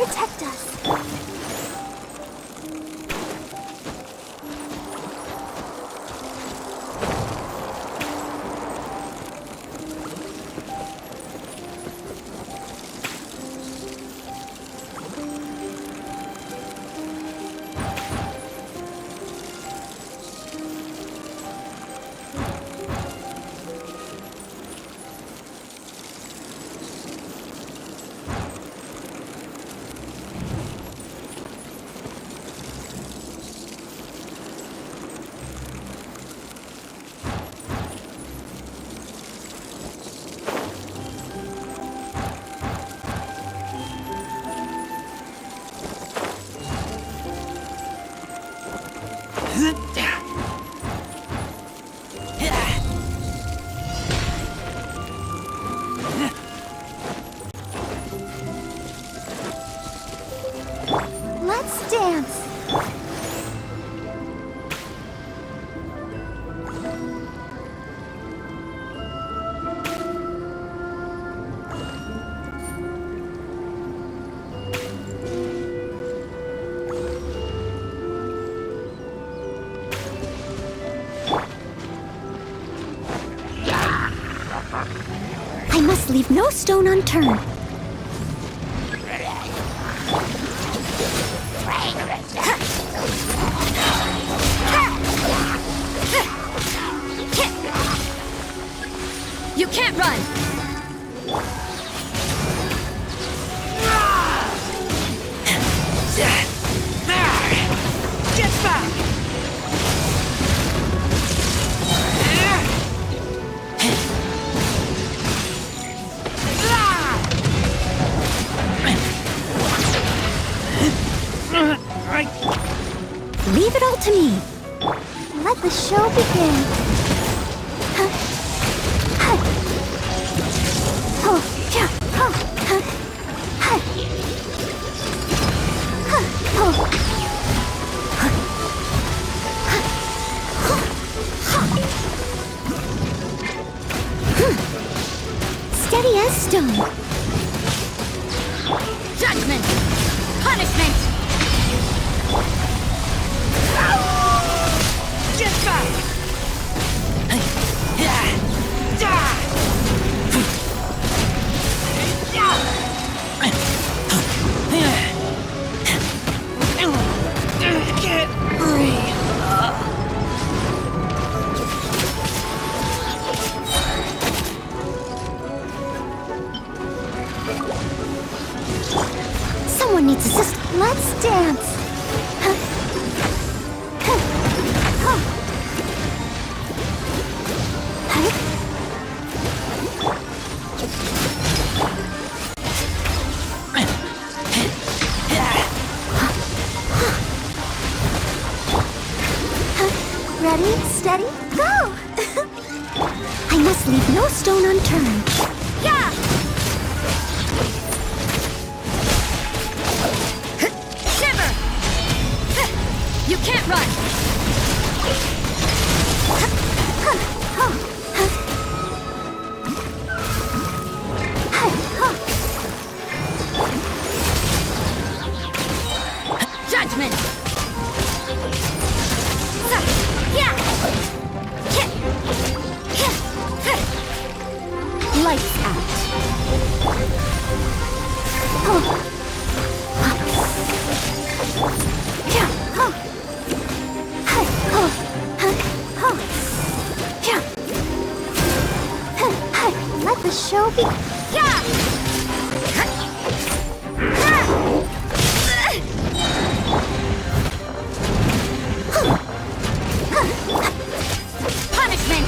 protect us. Let's dance. I must leave no stone unturned. You can't run! Get back! Leave it all to me. Let the show begin. Steady as stone. Judgment! Punishment! Get back! Can't breathe. Someone needs assistance. Let's dance. Ready, steady, go! I must leave no stone unturned. Yeah! Shiver! You can't run! Judgment! Lights out. Let the show begin. Punishment!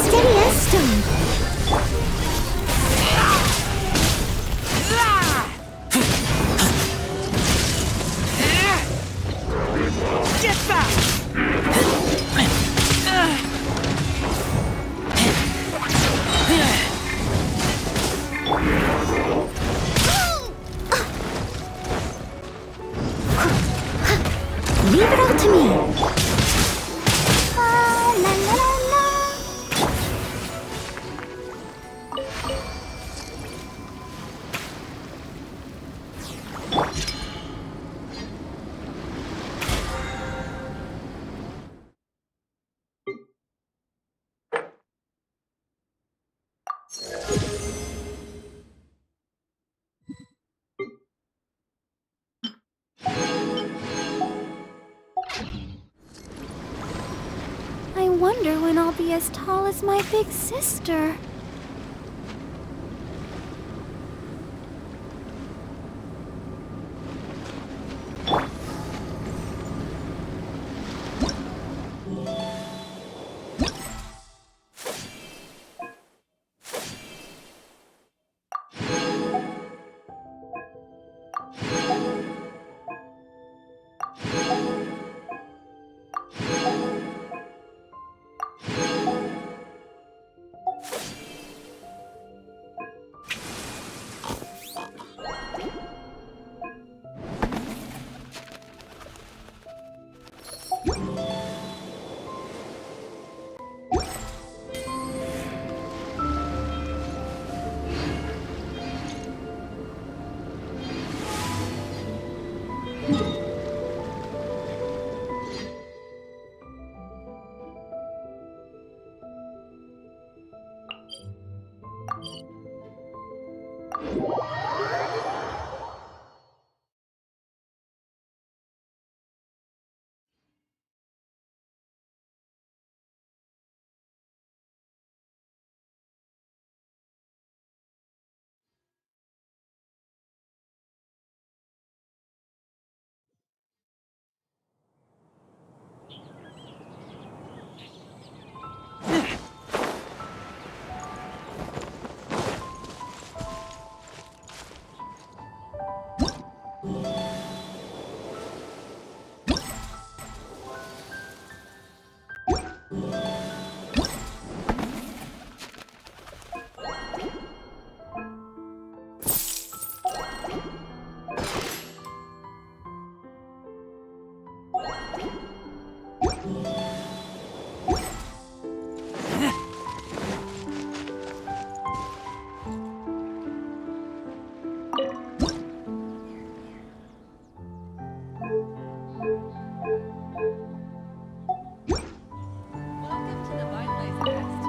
Steady as stone. Get back! wonder when I'll be as tall as my big sister. Welcome to the Ballads Nest.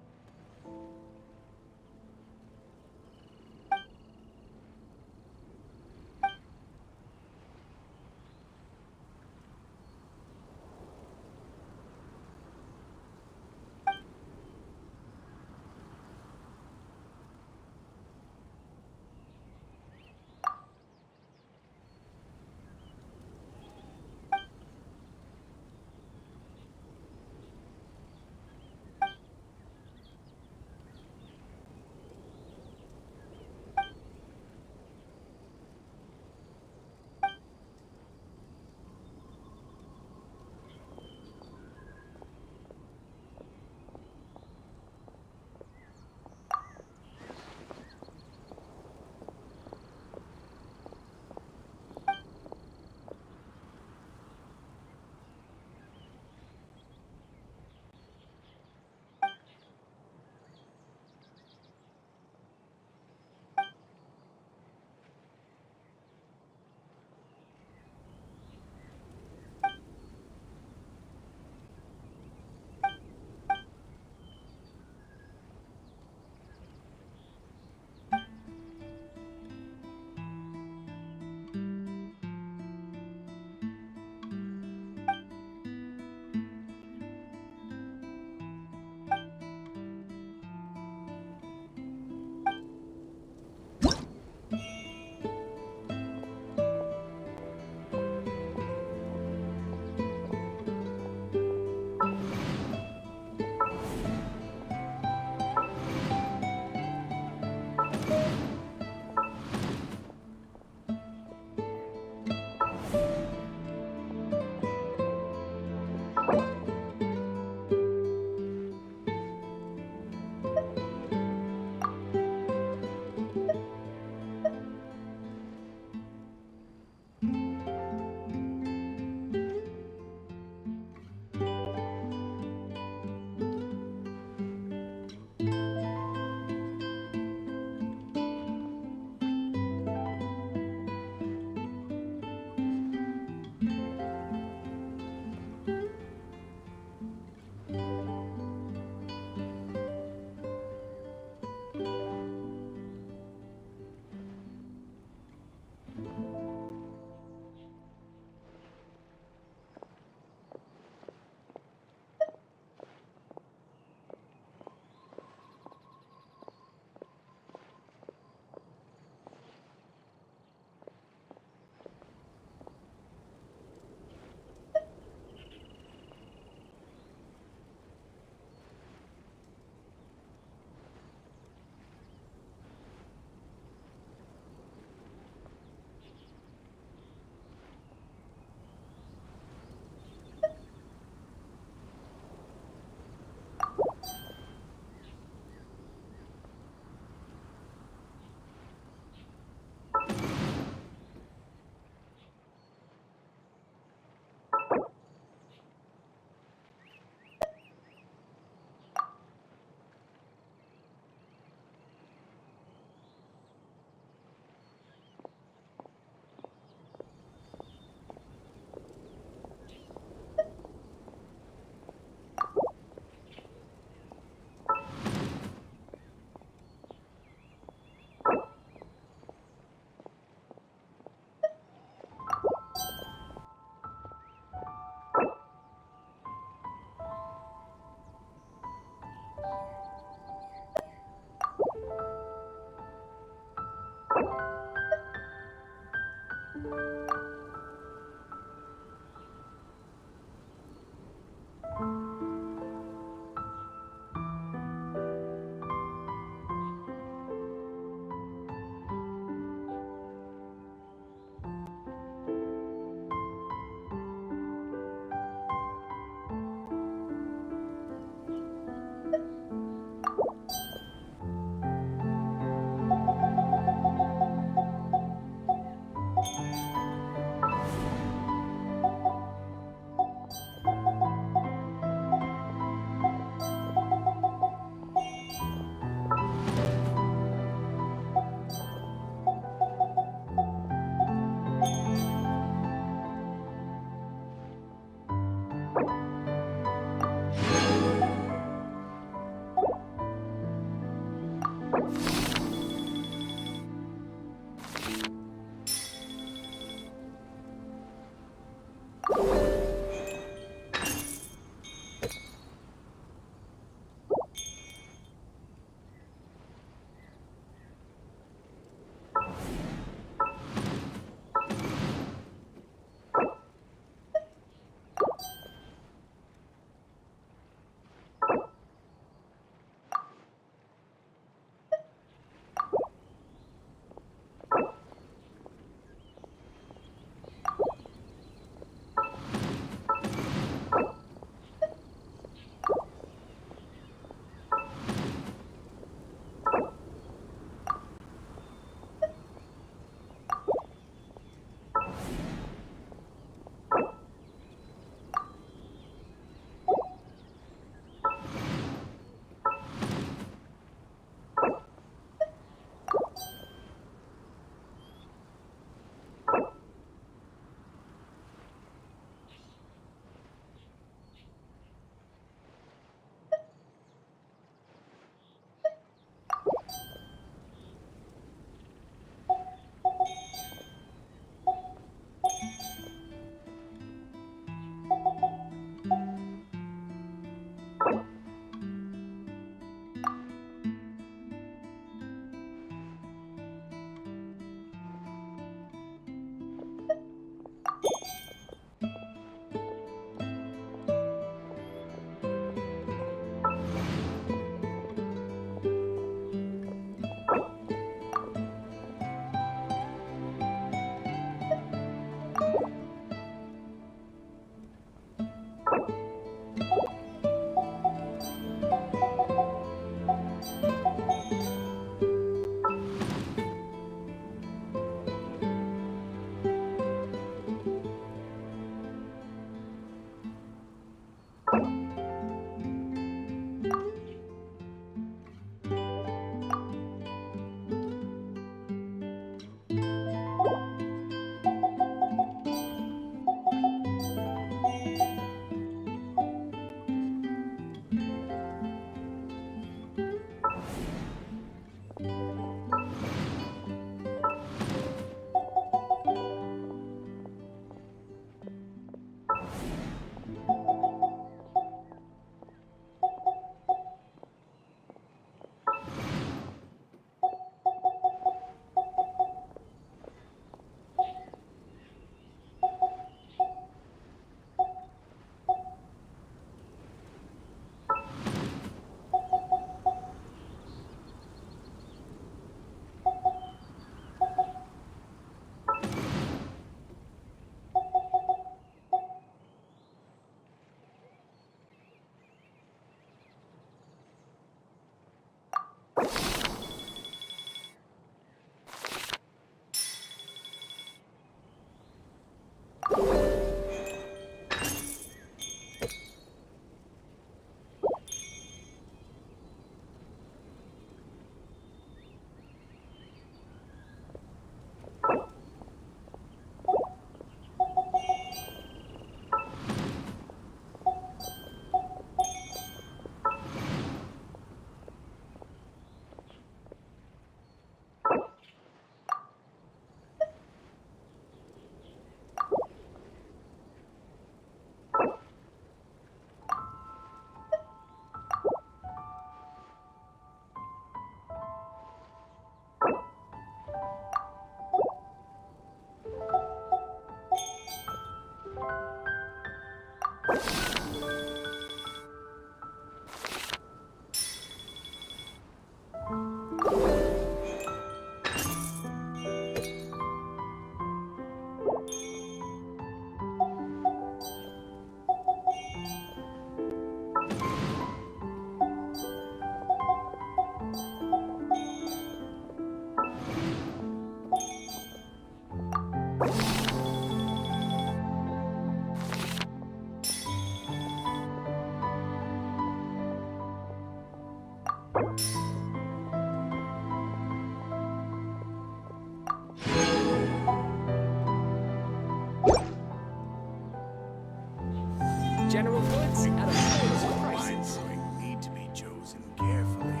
General goods at affordable prices. Need to be chosen carefully.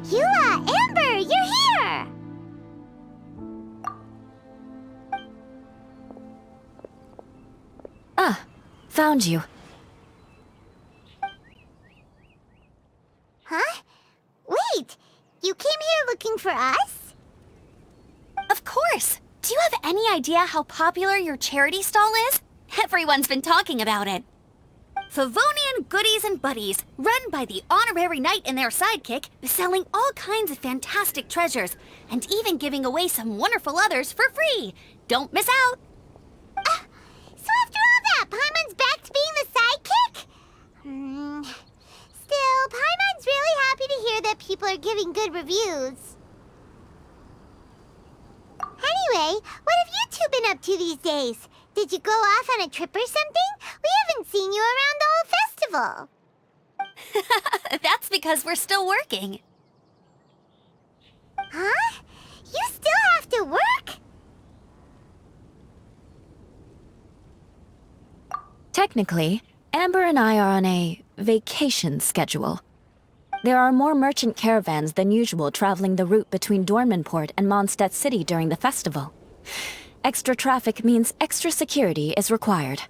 Eula, Amber, you're here! Ah, found you. Huh? Wait, you came here looking for us? Of course! Do you have any idea how popular your charity stall is? Everyone's been talking about it. Favonian Goodies and Buddies, run by the honorary knight and their sidekick, selling all kinds of fantastic treasures, and even giving away some wonderful others for free. Don't miss out! So after all that, Paimon's back to being the sidekick? Still, Paimon's really happy to hear that people are giving good reviews. Anyway, what have you two been up to these days? Did you go off on a trip or something? We haven't seen you around the whole festival. That's because we're still working. Huh? You still have to work? Technically, Amber and I are on a vacation schedule. There are more merchant caravans than usual traveling the route between Dormanport and Mondstadt City during the festival. Extra traffic means extra security is required.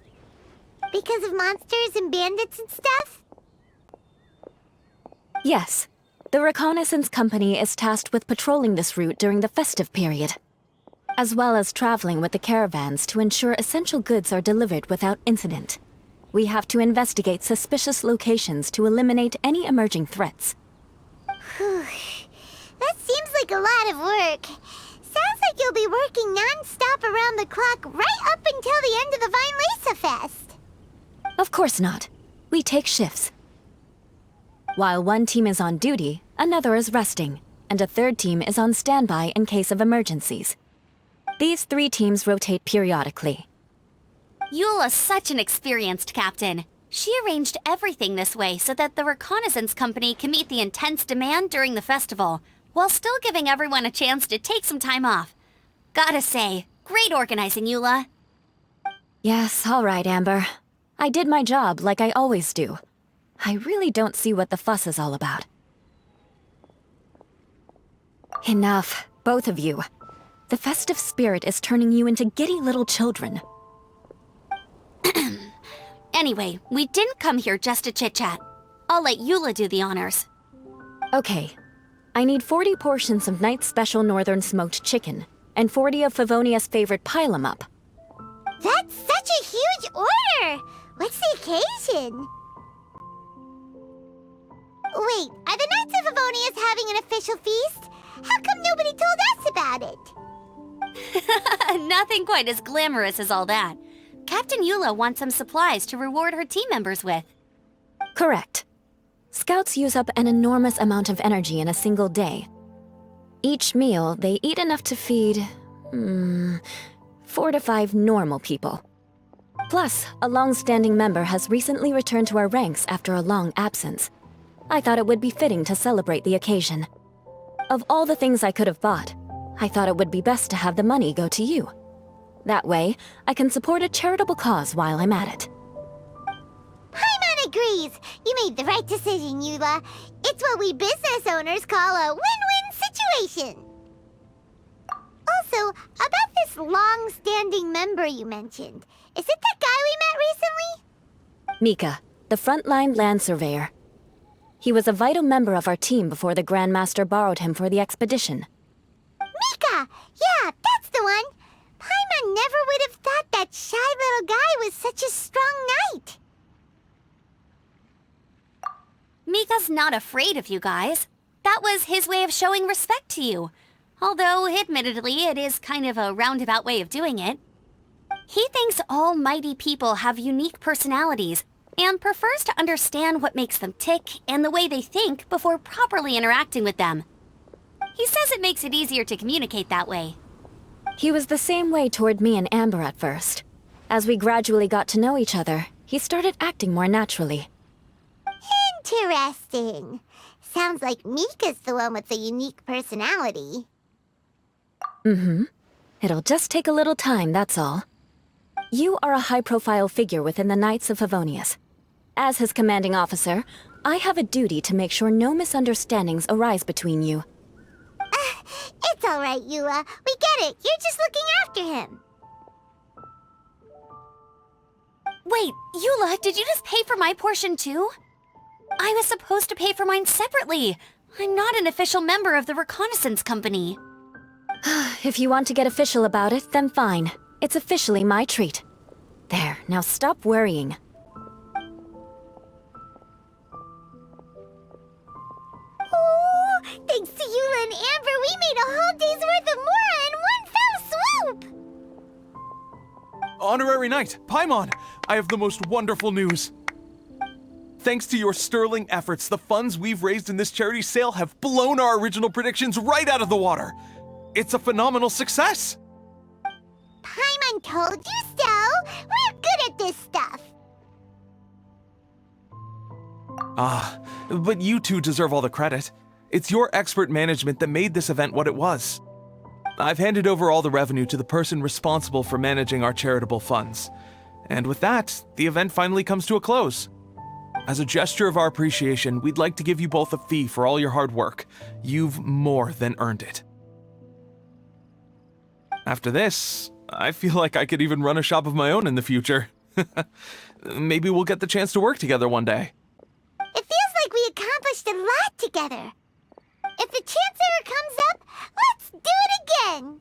Because of monsters and bandits and stuff? Yes, the reconnaissance company is tasked with patrolling this route during the festive period, as well as traveling with the caravans to ensure essential goods are delivered without incident. We have to investigate suspicious locations to eliminate any emerging threats. Whew. That seems like a lot of work. Sounds like you'll be working non-stop around the clock right up until the end of the Vine Lesa Fest. Of course not. We take shifts. While one team is on duty, another is resting, and a third team is on standby in case of emergencies. These 3 teams rotate periodically. Eula's such an experienced captain. She arranged everything this way so that the reconnaissance company can meet the intense demand during the festival, while still giving everyone a chance to take some time off. Gotta say, great organizing, Eula. Yes, all right, Amber. I did my job like I always do. I really don't see what the fuss is all about. Enough, both of you. The festive spirit is turning you into giddy little children. Anyway, we didn't come here just to chit-chat. I'll let Eula do the honors. Okay. I need 40 portions of Knight's Special Northern Smoked Chicken, and 40 of Favonia's favorite pile-em-up. That's such a huge order! What's the occasion? Wait, are the Knights of Favonia's having an official feast? How come nobody told us about it? Nothing quite as glamorous as all that. Captain Eula wants some supplies to reward her team members with. Correct. Scouts use up an enormous amount of energy in a single day. Each meal, they eat enough to feed, 4 to 5 normal people. Plus, a long-standing member has recently returned to our ranks after a long absence. I thought it would be fitting to celebrate the occasion. Of all the things I could have bought, I thought it would be best to have the money go to you. That way, I can support a charitable cause while I'm at it. Paimon agrees! You made the right decision, Eula. It's what we business owners call a win-win situation. Also, about this long-standing member you mentioned, is it that guy we met recently? Mika, the frontline land surveyor. He was a vital member of our team before the Grandmaster borrowed him for the expedition. Mika! Yeah, that's the one! Paimon never would have thought that shy little guy was such a strong knight! Mika's not afraid of you guys. That was his way of showing respect to you. Although, admittedly, it is kind of a roundabout way of doing it. He thinks all mighty people have unique personalities and prefers to understand what makes them tick and the way they think before properly interacting with them. He says it makes it easier to communicate that way. He was the same way toward me and Amber at first. As we gradually got to know each other, he started acting more naturally. Interesting. Sounds like Mika's the one with the unique personality. Mm-hmm. It'll just take a little time, that's all. You are a high-profile figure within the Knights of Favonius. As his commanding officer, I have a duty to make sure no misunderstandings arise between you. It's alright, Yua. We get it. You're just looking after him. Wait, Eula, did you just pay for my portion too? I was supposed to pay for mine separately. I'm not an official member of the reconnaissance company. If you want to get official about it, then fine. It's officially my treat. There, now stop worrying. Oh, thanks to Yula and Amber, we made a whole day's worth of Mora in one fell swoop! Honorary Knight, Paimon, I have the most wonderful news. Thanks to your sterling efforts, the funds we've raised in this charity sale have blown our original predictions right out of the water. It's a phenomenal success. Paimon told you so! We're good at this stuff! But you two deserve all the credit. It's your expert management that made this event what it was. I've handed over all the revenue to the person responsible for managing our charitable funds. And with that, the event finally comes to a close. As a gesture of our appreciation, we'd like to give you both a fee for all your hard work. You've more than earned it. After this, I feel like I could even run a shop of my own in the future. Maybe we'll get the chance to work together one day. It feels like we accomplished a lot together. If the chance ever comes up, let's do it again!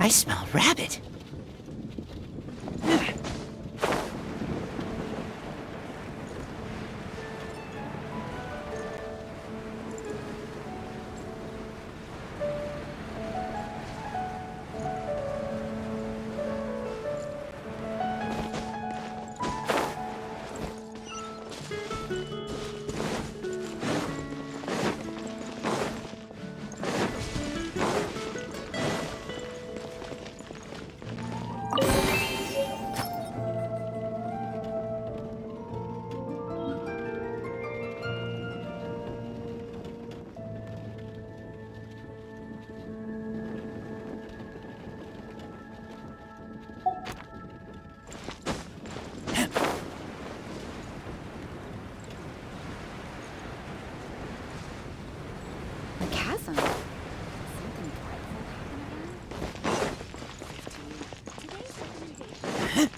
I smell rabbit. The chasm. Something dreadful happened again? 15. Today's recommendation.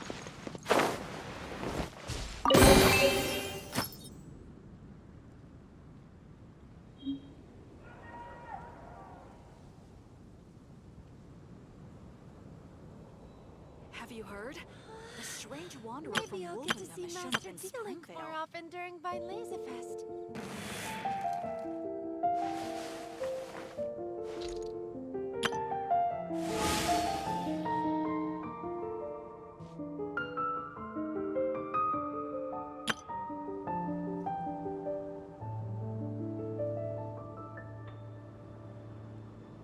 Have you heard? The strange wanderer from Maybe I'll get to Wolverham see has shown up Master in Dealink Springvale. more often during Vine Laserfest.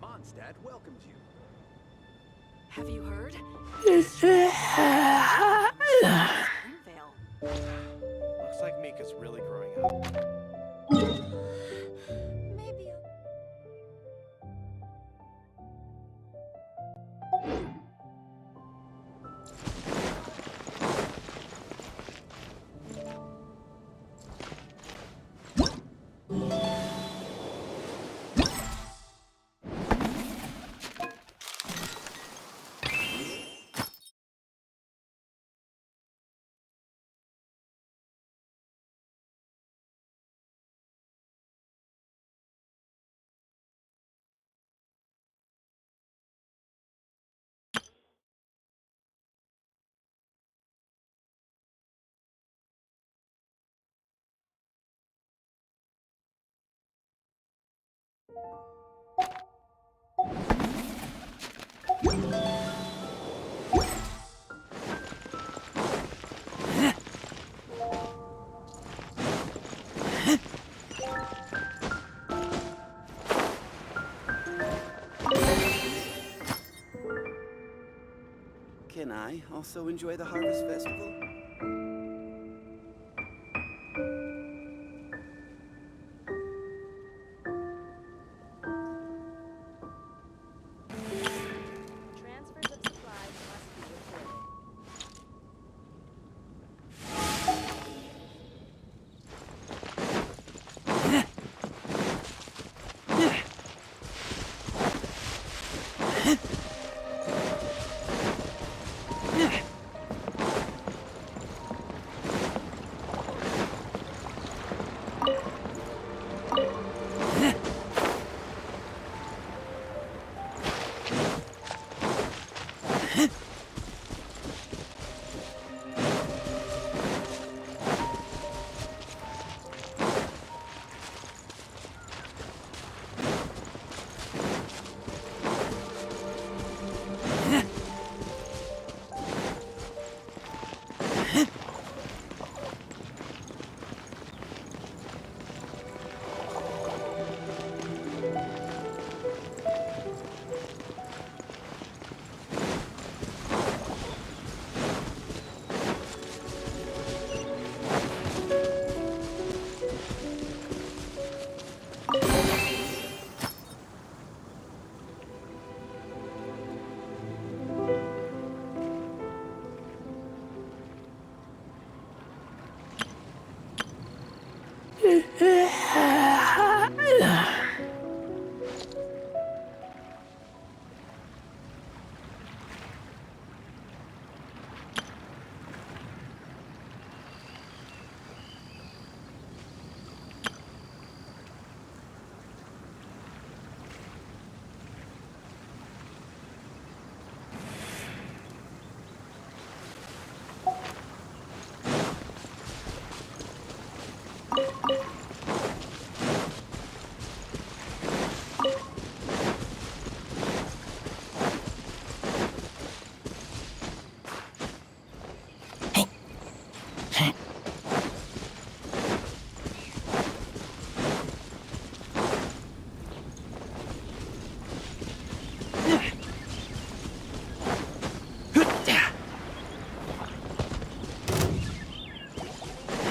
Mondstadt welcomes you. Have you heard? Springvale. Looks like Mika's really growing up. Maybe I'll... Can I also enjoy the Harvest Festival? Transfers of supplies must be reported.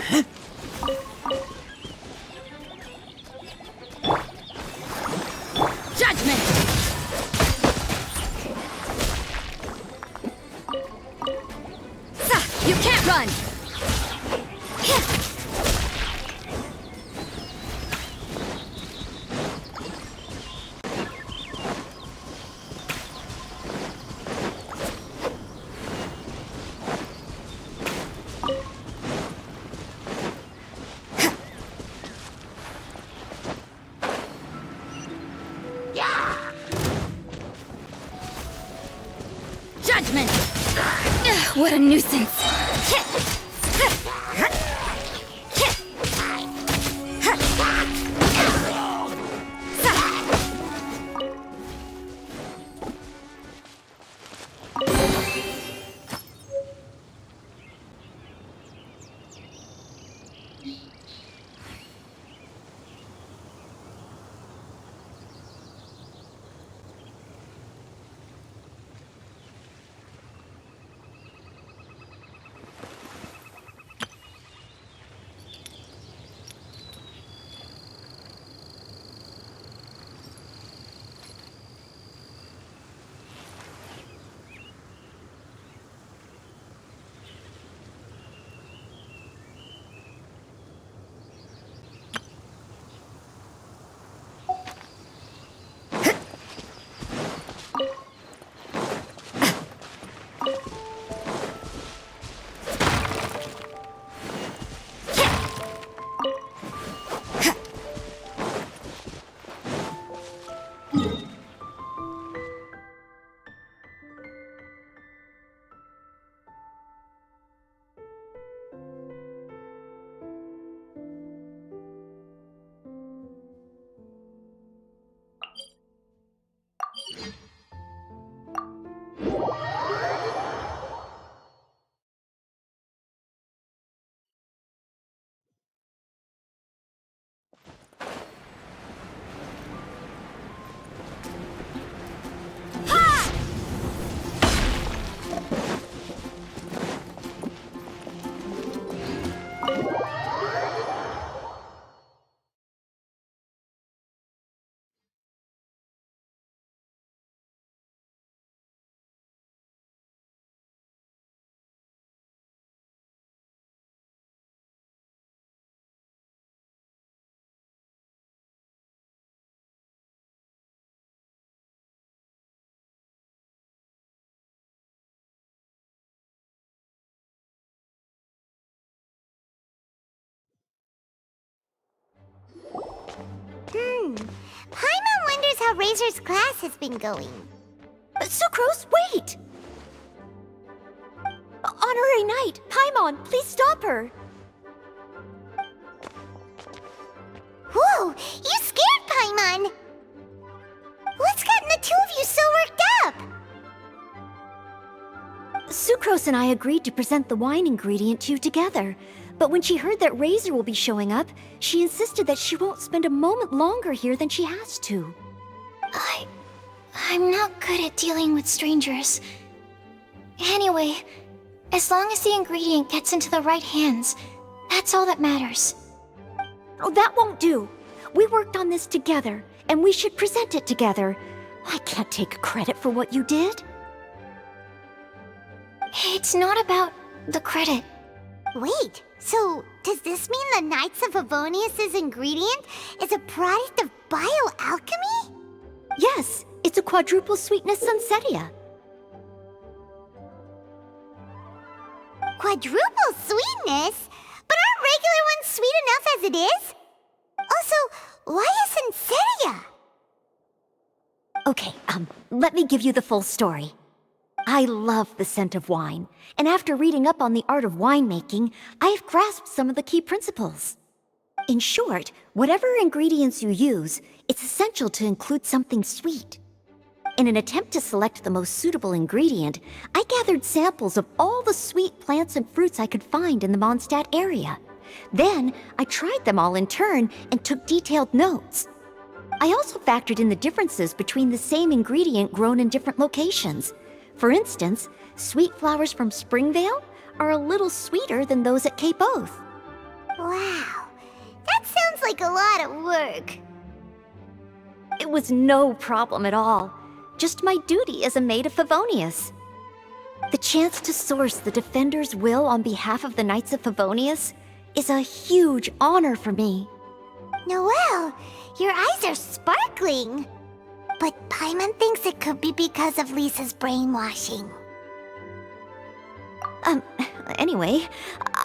Judgment! You can't run! Judgment! What a nuisance! Paimon wonders how Razor's class has been going. Sucrose, wait! Honorary Knight, Paimon, please stop her! Whoa, you scared Paimon! What's gotten the two of you so worked up? Sucrose and I agreed to present the wine ingredient to you together. But when she heard that Razor will be showing up, she insisted that she won't spend a moment longer here than she has to. I'm not good at dealing with strangers. Anyway, as long as the ingredient gets into the right hands, that's all that matters. Oh, that won't do. We worked on this together, and we should present it together. I can't take credit for what you did. It's not about the credit. Wait, so does this mean the Knights of Favonius' ingredient is a product of bioalchemy? Yes, it's a quadruple sweetness sunsetia. Quadruple sweetness? But aren't regular ones sweet enough as it is? Also, why a sunsetia? Okay, let me give you the full story. I love the scent of wine, and after reading up on the art of winemaking, I have grasped some of the key principles. In short, whatever ingredients you use, it's essential to include something sweet. In an attempt to select the most suitable ingredient, I gathered samples of all the sweet plants and fruits I could find in the Mondstadt area. Then, I tried them all in turn and took detailed notes. I also factored in the differences between the same ingredient grown in different locations. For instance, sweet flowers from Springvale are a little sweeter than those at Cape Oath. Wow, that sounds like a lot of work. It was no problem at all. Just my duty as a maid of Favonius. The chance to source the Defender's will on behalf of the Knights of Favonius is a huge honor for me. Noelle, your eyes are sparkling. But Paimon thinks it could be because of Lisa's brainwashing. Anyway,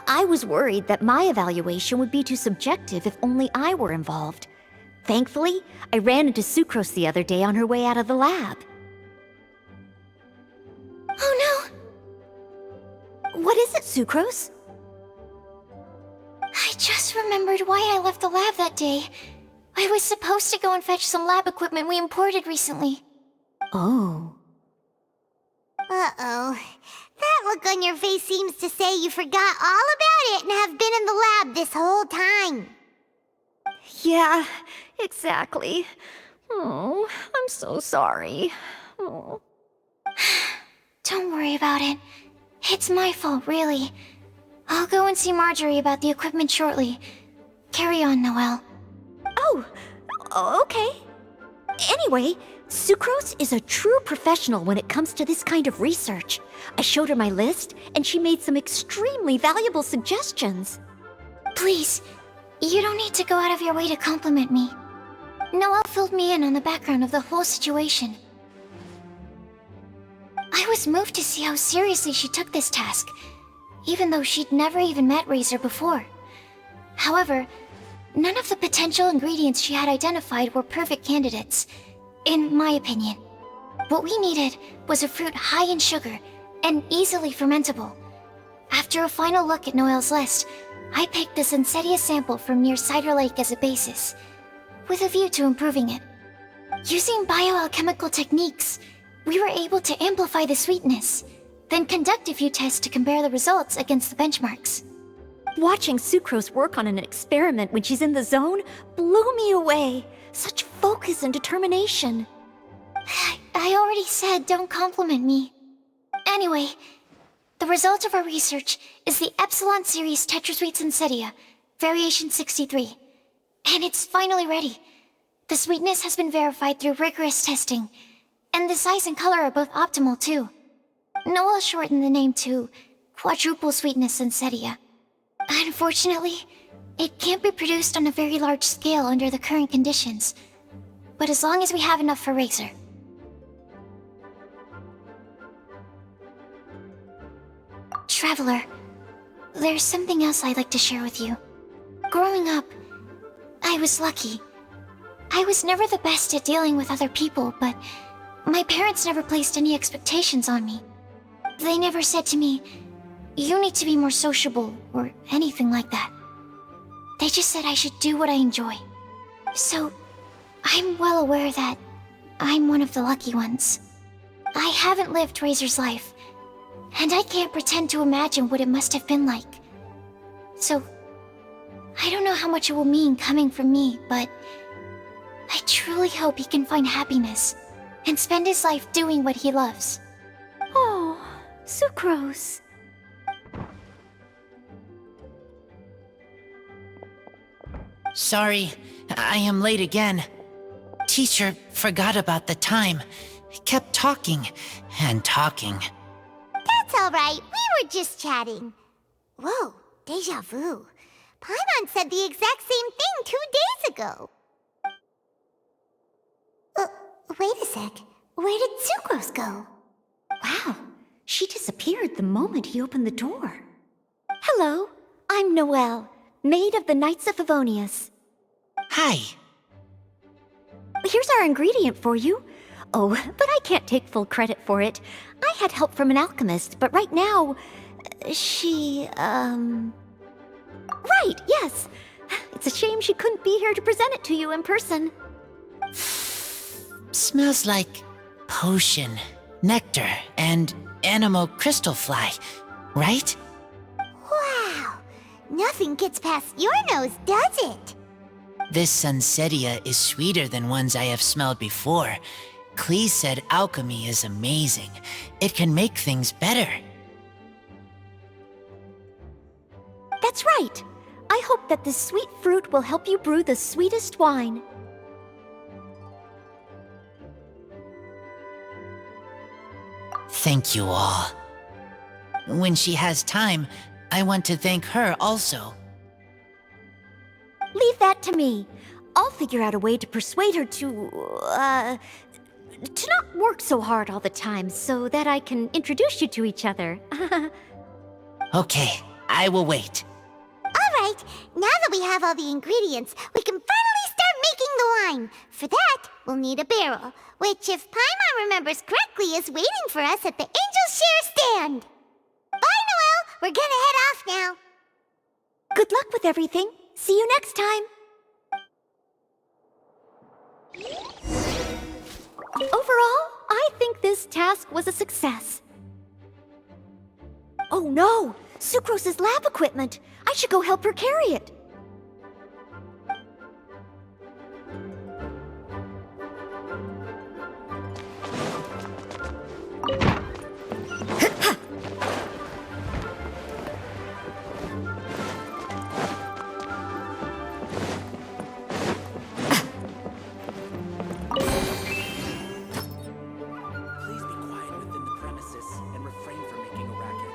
I was worried that my evaluation would be too subjective if only I were involved. Thankfully, I ran into Sucrose the other day on her way out of the lab. Oh no! What is it, Sucrose? I just remembered why I left the lab that day. I was supposed to go and fetch some lab equipment we imported recently. Oh. Uh-oh. That look on your face seems to say you forgot all about it and have been in the lab this whole time. Yeah, exactly. Oh, I'm so sorry. Oh. Don't worry about it. It's my fault, really. I'll go and see Marjorie about the equipment shortly. Carry on, Noelle. Oh, okay. Anyway, Sucrose is a true professional when it comes to this kind of research. I showed her my list, and she made some extremely valuable suggestions. Please, you don't need to go out of your way to compliment me. Noelle filled me in on the background of the whole situation. I was moved to see how seriously she took this task, even though she'd never even met Razor before. However, none of the potential ingredients she had identified were perfect candidates, in my opinion. What we needed was a fruit high in sugar and easily fermentable. After a final look at Noelle's list, I picked the Sensetia sample from near Cider Lake as a basis, with a view to improving it. Using bioalchemical techniques, we were able to amplify the sweetness, then conduct a few tests to compare the results against the benchmarks. Watching Sucrose work on an experiment when she's in the zone blew me away. Such focus and determination. I already said don't compliment me. Anyway, the result of our research is the Epsilon Series Tetrasweet Sensetia, Variation 63. And it's finally ready. The sweetness has been verified through rigorous testing, and the size and color are both optimal too. Noelle shortened the name to Quadruple Sweetness Sensetia. Unfortunately, it can't be produced on a very large scale under the current conditions, but as long as we have enough for Razor. Traveler, there's something else I'd like to share with you. Growing up, I was lucky. I was never the best at dealing with other people, but my parents never placed any expectations on me. They never said to me, "You need to be more sociable," or anything like that. They just said I should do what I enjoy. So, I'm well aware that I'm one of the lucky ones. I haven't lived Razor's life, and I can't pretend to imagine what it must have been like. So, I don't know how much it will mean coming from me, but I truly hope he can find happiness and spend his life doing what he loves. Oh, Sucrose. Sorry, I am late again. Teacher forgot about the time. Kept talking and talking. That's alright, we were just chatting. Whoa, deja vu. Paimon said the exact same thing 2 days ago. Wait a sec. Where did Sucrose go? Wow, she disappeared the moment he opened the door. Hello, I'm Noelle, maid of the Knights of Favonius. Hi. Here's our ingredient for you. Oh, but I can't take full credit for it. I had help from an alchemist, but right now, she, Right, yes. It's a shame she couldn't be here to present it to you in person. Smells like potion, nectar, and animal crystal fly, right? Wow, nothing gets past your nose, does it? This Sensetia is sweeter than ones I have smelled before. Clee said alchemy is amazing. It can make things better. That's right. I hope that this sweet fruit will help you brew the sweetest wine. Thank you all. When she has time, I want to thank her also. Leave that to me. I'll figure out a way to persuade her to not work so hard all the time so that I can introduce you to each other. Okay, I will wait. Alright, now that we have all the ingredients, we can finally start making the wine. For that, we'll need a barrel, which, if Paimon remembers correctly, is waiting for us at the Angel Share stand. Bye, Noelle! We're gonna head off now. Good luck with everything. See you next time. Overall, I think this task was a success. Oh no! Sucrose's lab equipment! I should go help her carry it. Please be quiet within the premises and refrain from making a racket.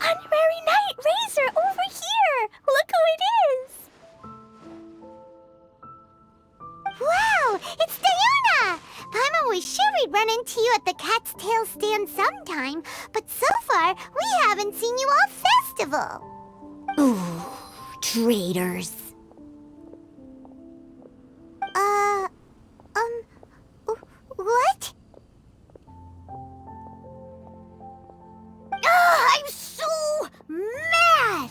Honorary Knight Razor over here! Look who it is! Wow, it's Diona! Paimon was sure we'd run into you at the Cat's Tail stand sometime, but so far we haven't seen you all festival. Ooh, traitors. What? Ah, I'm so mad!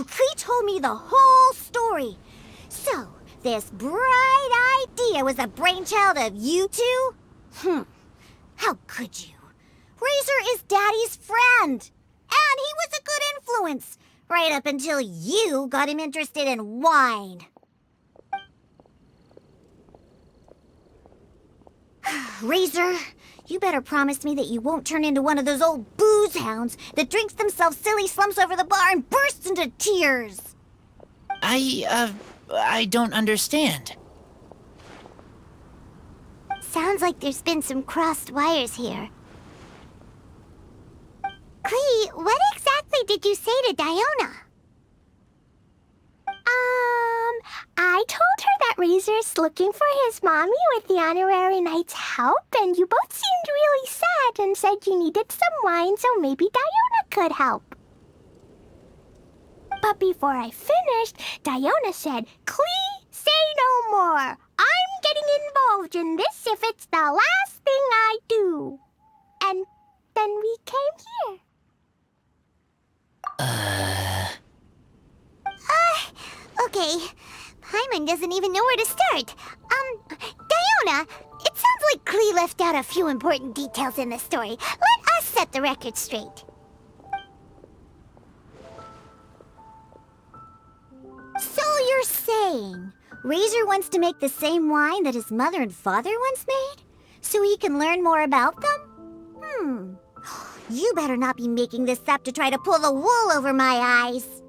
Klee told me the whole story. So, this bright idea was a brainchild of you two? How could you? Razor is Daddy's friend. And he was a good influence. Right up until you got him interested in wine. Razor, you better promise me that you won't turn into one of those old booze hounds that drinks themselves silly, slumps over the bar, and bursts into tears. I don't understand. Sounds like there's been some crossed wires here. Klee, what exactly did you say to Diona? I told her that Razor's looking for his mommy with the Honorary Knight's help, and you both seemed really sad and said you needed some wine, so maybe Diona could help. But before I finished, Diona said, "Klee, say no more. I'm getting involved in this if it's the last thing I do." And then we came here. Okay. Paimon doesn't even know where to start. Diona, it sounds like Klee left out a few important details in the story. Let us set the record straight. So you're saying Razor wants to make the same wine that his mother and father once made? So he can learn more about them? You better not be making this up to try to pull the wool over my eyes.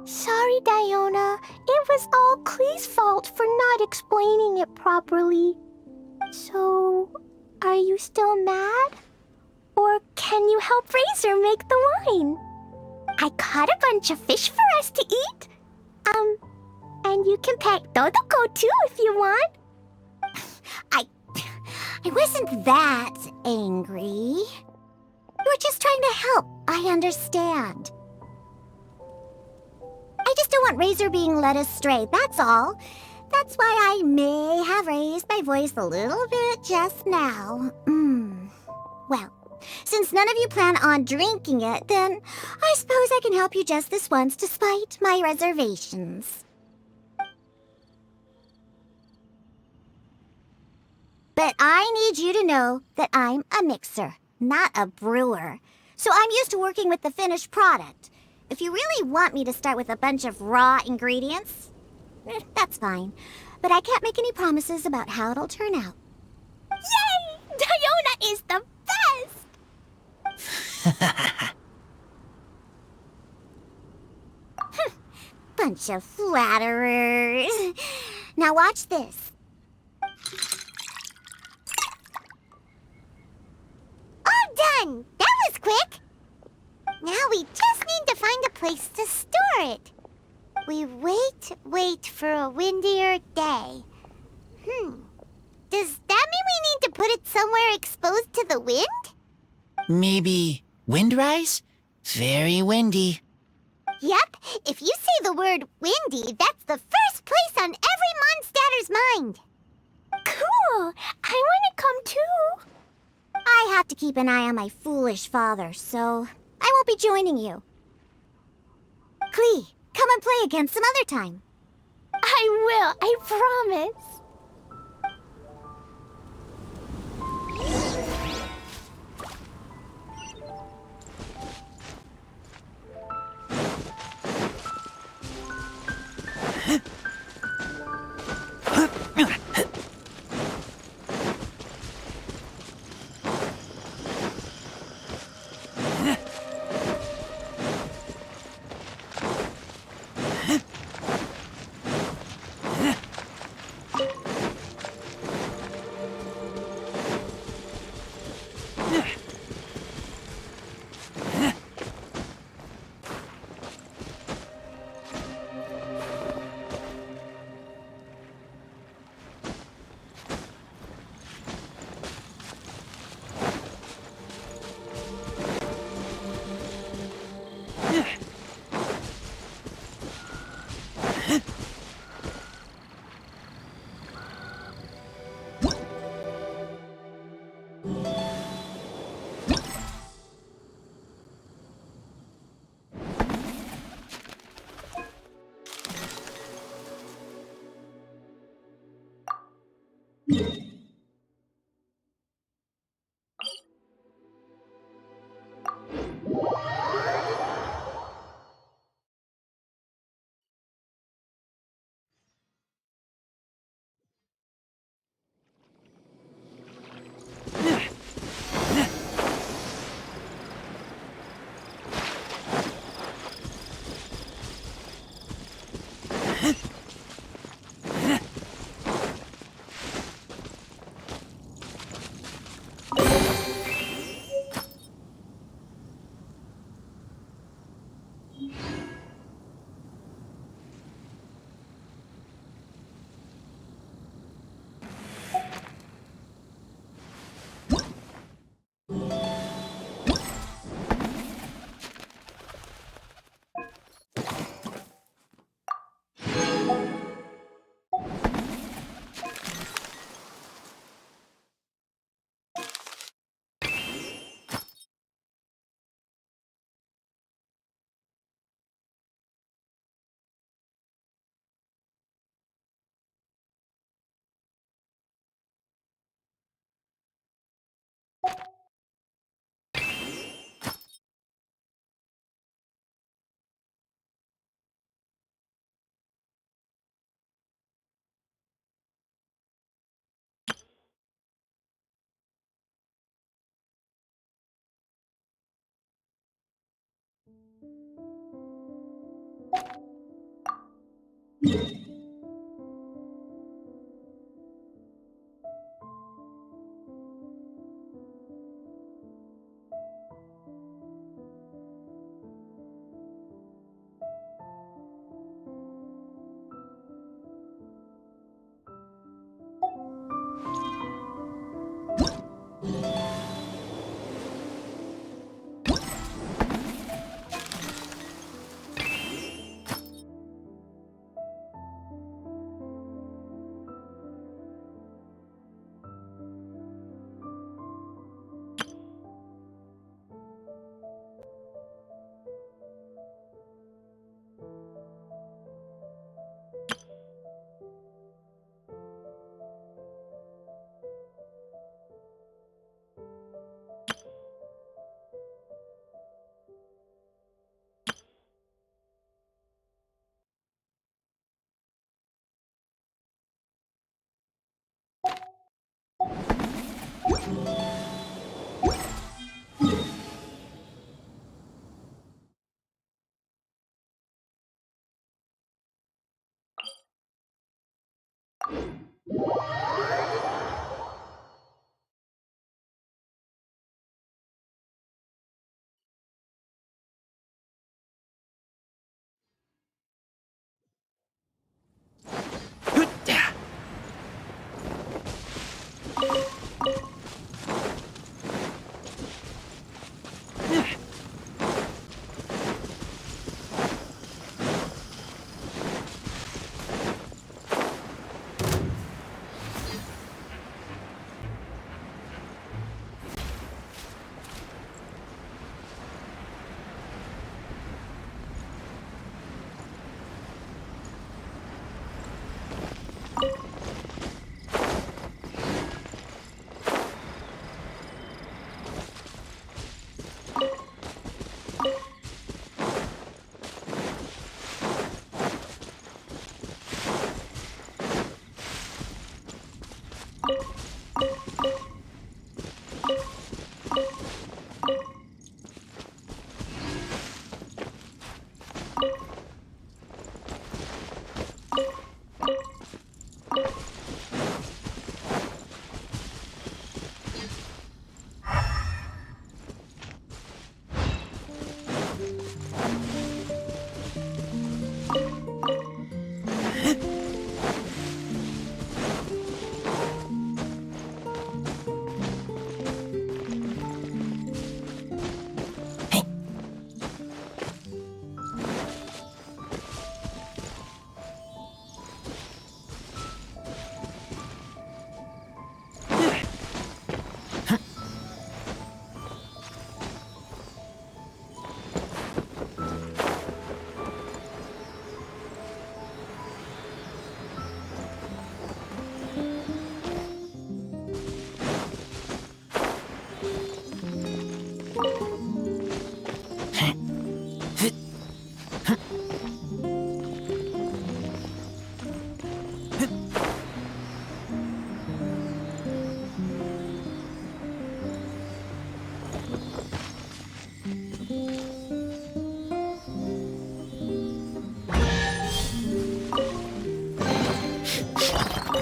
Sorry, Diona. It was all Klee's fault for not explaining it properly. So, are you still mad? Or can you help Razor make the wine? I caught a bunch of fish for us to eat. And you can pet Dodoko too if you want. I wasn't that angry. You were just trying to help. I understand. I just don't want Razor being led astray, that's all. That's why I may have raised my voice a little bit just now. Well, since none of you plan on drinking it, then I suppose I can help you just this once despite my reservations. But I need you to know that I'm a mixer, not a brewer. So I'm used to working with the finished product. If you really want me to start with a bunch of raw ingredients, that's fine. But I can't make any promises about how it'll turn out. Yay! Diona is the best! Bunch of flatterers. Now watch this. All done! That was quick! Now we just need to find a place to store it. We wait for a windier day. Does that mean we need to put it somewhere exposed to the wind? Maybe windrise? Very windy. Yep, if you say the word windy, that's the first place on every Mondstatter's mind. Cool! I want to come too. I have to keep an eye on my foolish father, so I won't be joining you. Klee, come and play again some other time. I will, I promise.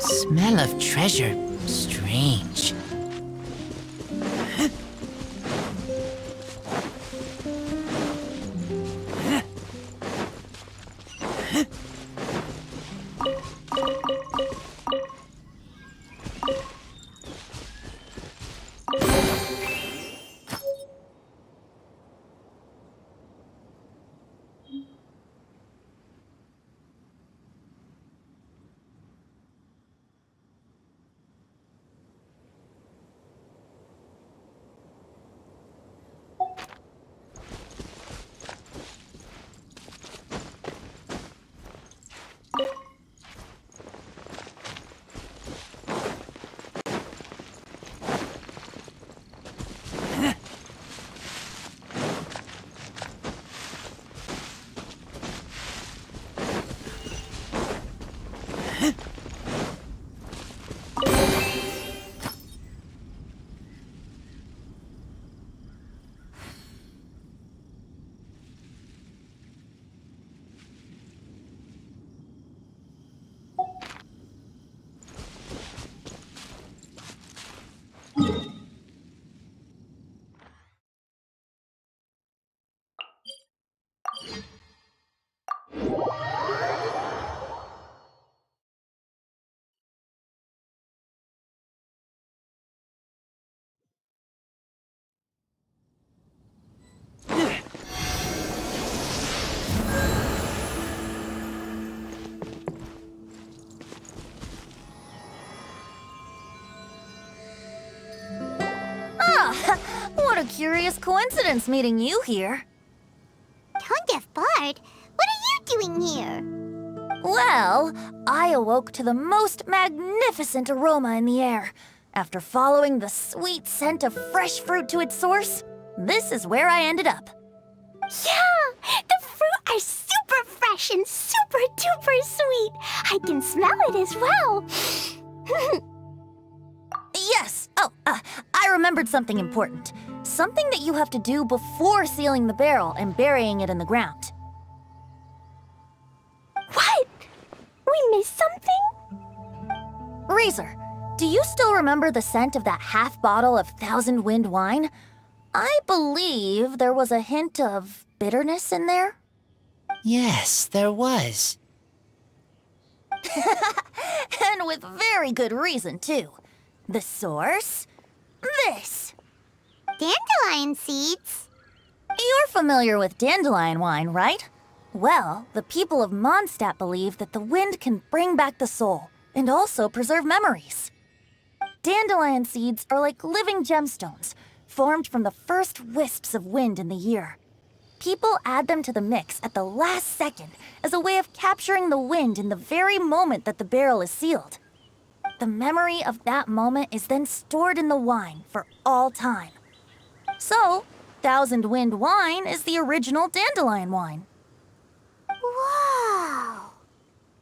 Smell of treasure. Strange. What a curious coincidence meeting you here. Tone-deaf Bard, what are you doing here? Well, I awoke to the most magnificent aroma in the air. After following the sweet scent of fresh fruit to its source, this is where I ended up. Yeah, the fruit are super fresh and super duper sweet. I can smell it as well. Yes! Oh, I remembered something important. Something that you have to do before sealing the barrel and burying it in the ground. What? We missed something? Razor, do you still remember the scent of that half bottle of Thousand Wind wine? I believe there was a hint of bitterness in there. Yes, there was. And with very good reason, too. The source? This. Dandelion seeds? You're familiar with dandelion wine, right? Well, the people of Mondstadt believe that the wind can bring back the soul and also preserve memories. Dandelion seeds are like living gemstones, formed from the first wisps of wind in the year. People add them to the mix at the last second as a way of capturing the wind in the very moment that the barrel is sealed. The memory of that moment is then stored in the wine for all time. So, Thousand Wind wine is the original dandelion wine. Whoa!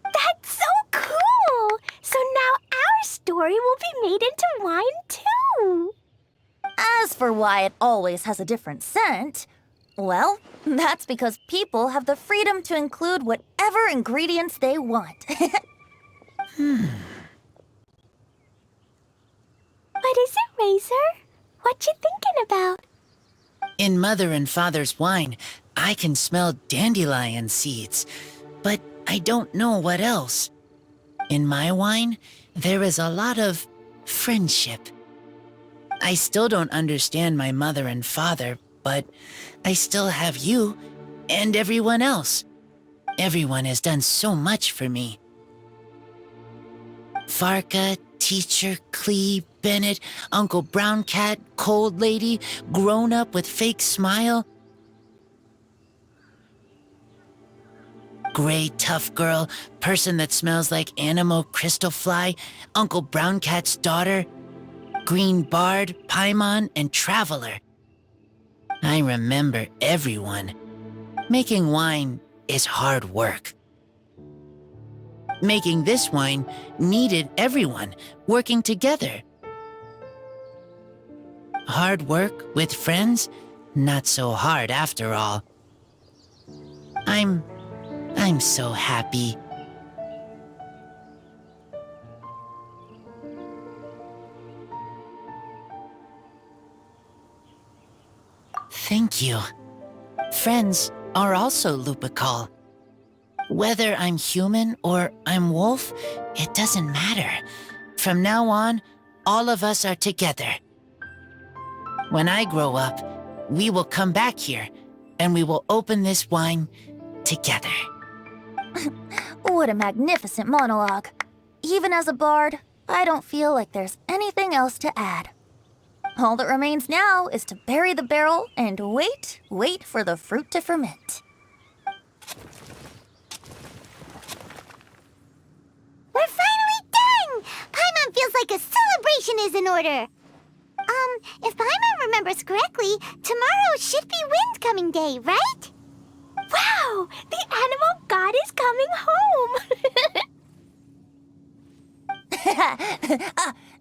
That's so cool! So now our story will be made into wine too! As for why it always has a different scent, well, that's because people have the freedom to include whatever ingredients they want. What is it, Razor? What you thinking about? In Mother and Father's wine, I can smell dandelion seeds, but I don't know what else. In my wine, there is a lot of friendship. I still don't understand my mother and father, but I still have you and everyone else. Everyone has done so much for me. Farka, Teacher, Clee, Bennett, Uncle Brown Cat, Cold Lady, Grown Up with Fake Smile, Gray Tough Girl, Person that Smells like Animo Crystal Fly, Uncle Brown Cat's daughter. Green Bard, Paimon, and Traveler. I remember everyone. Making wine is hard work. Making this wine needed everyone working together. Hard work with friends? Not so hard after all. I'm so happy. Thank you. Friends are also Lupical. Whether I'm human or I'm wolf, it doesn't matter. From now on, all of us are together. When I grow up, we will come back here, and we will open this wine together. What a magnificent monologue. Even as a bard, I don't feel like there's anything else to add. All that remains now is to bury the barrel and wait for the fruit to ferment. We're finally done! Paimon feels like a celebration is in order. If Paimon remembers correctly, tomorrow should be Windcoming Day, right? Wow! The animal god is coming home!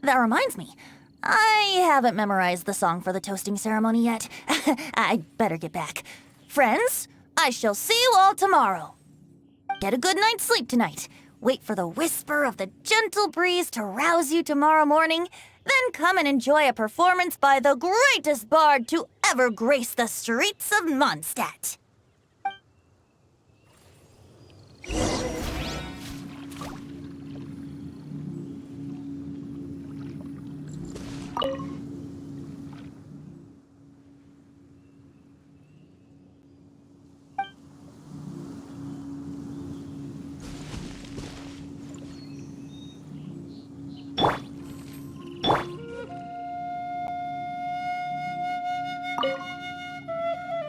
That reminds me. I haven't memorized the song for the toasting ceremony yet. I'd better get back. Friends, I shall see you all tomorrow. Get a good night's sleep tonight. Wait for the whisper of the gentle breeze to rouse you tomorrow morning. Then come and enjoy a performance by the greatest bard to ever grace the streets of Mondstadt.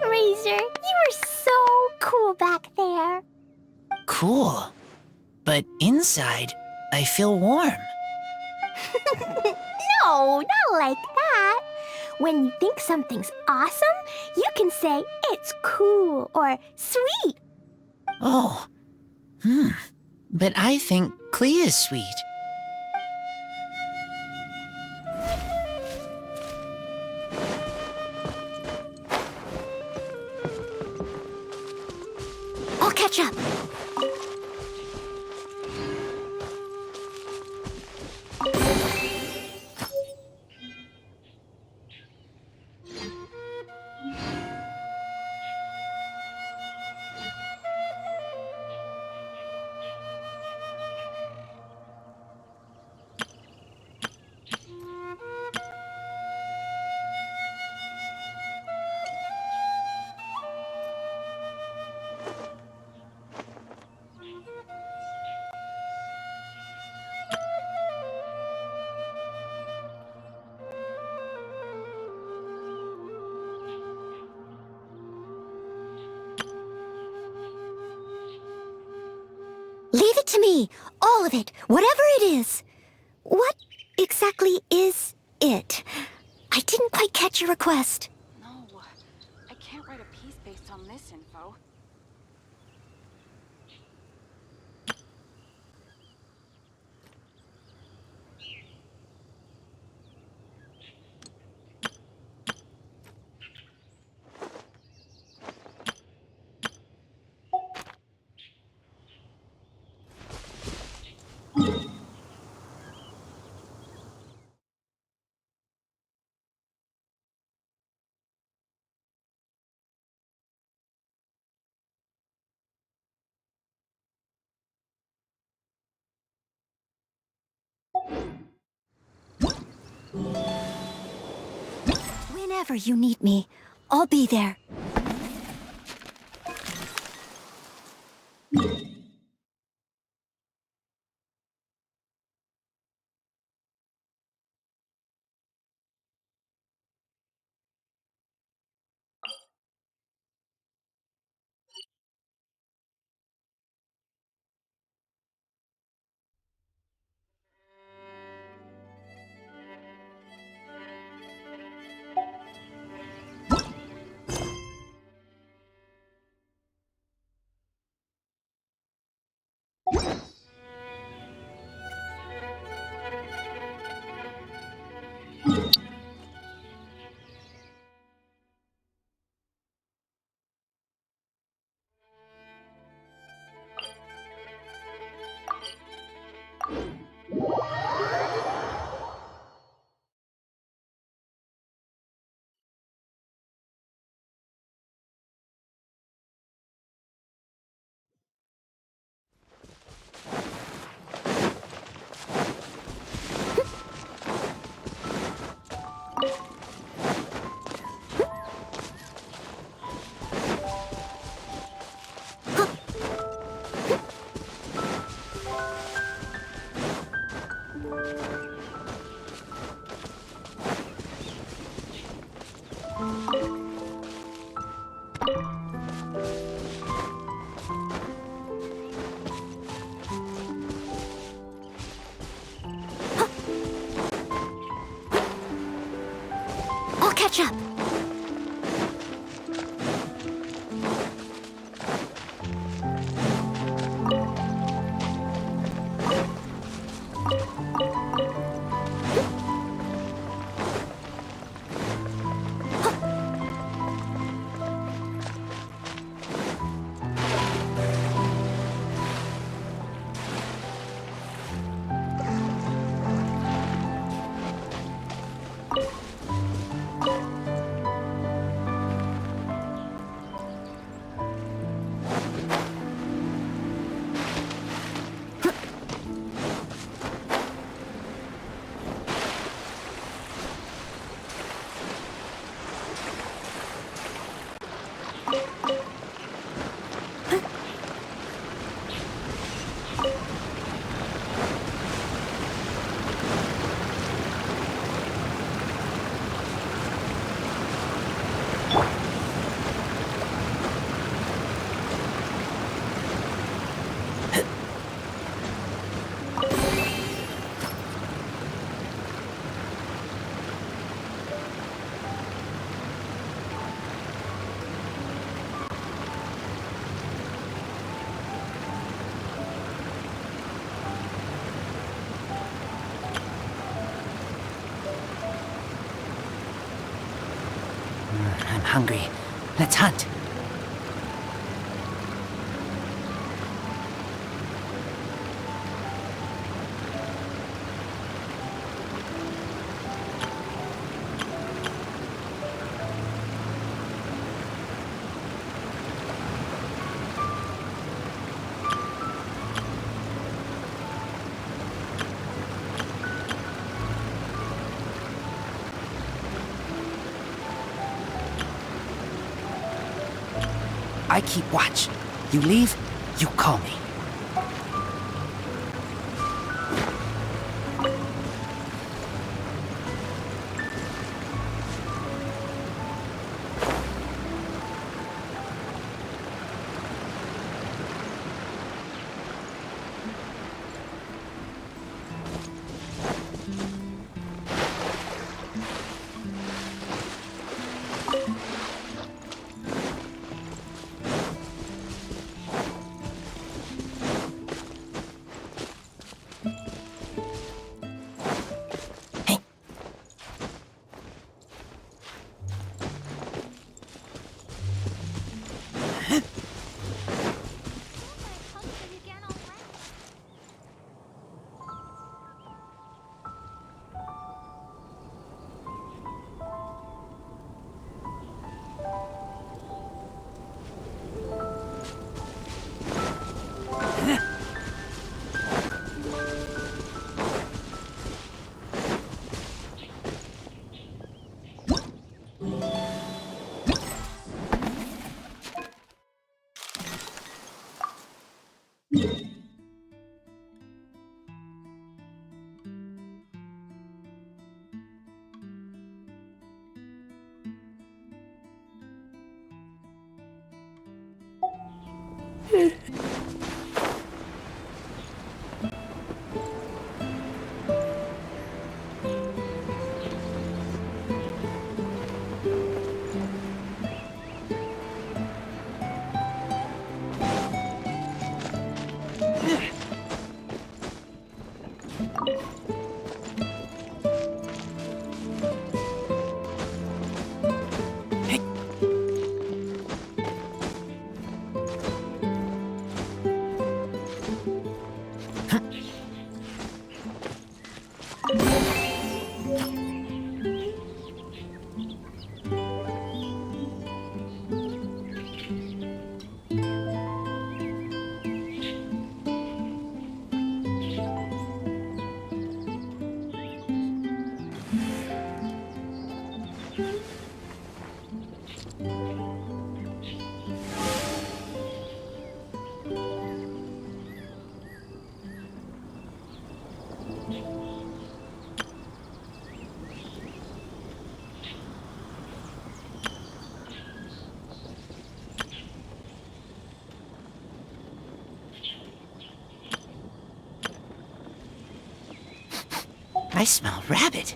Razor, you are so cool back there. Cool. But inside, I feel warm. No, not like that. When you think something's awesome, you can say it's cool or sweet. Oh. But I think Klee is sweet. I'll catch up. Leave it to me. All of it. Whatever it is. What exactly is it? I didn't quite catch your request. No, I can't write a piece based on this info. Whenever you need me, I'll be there. catch up. I'm hungry. Let's hunt. I keep watch. You leave, you call me. I smell rabbit.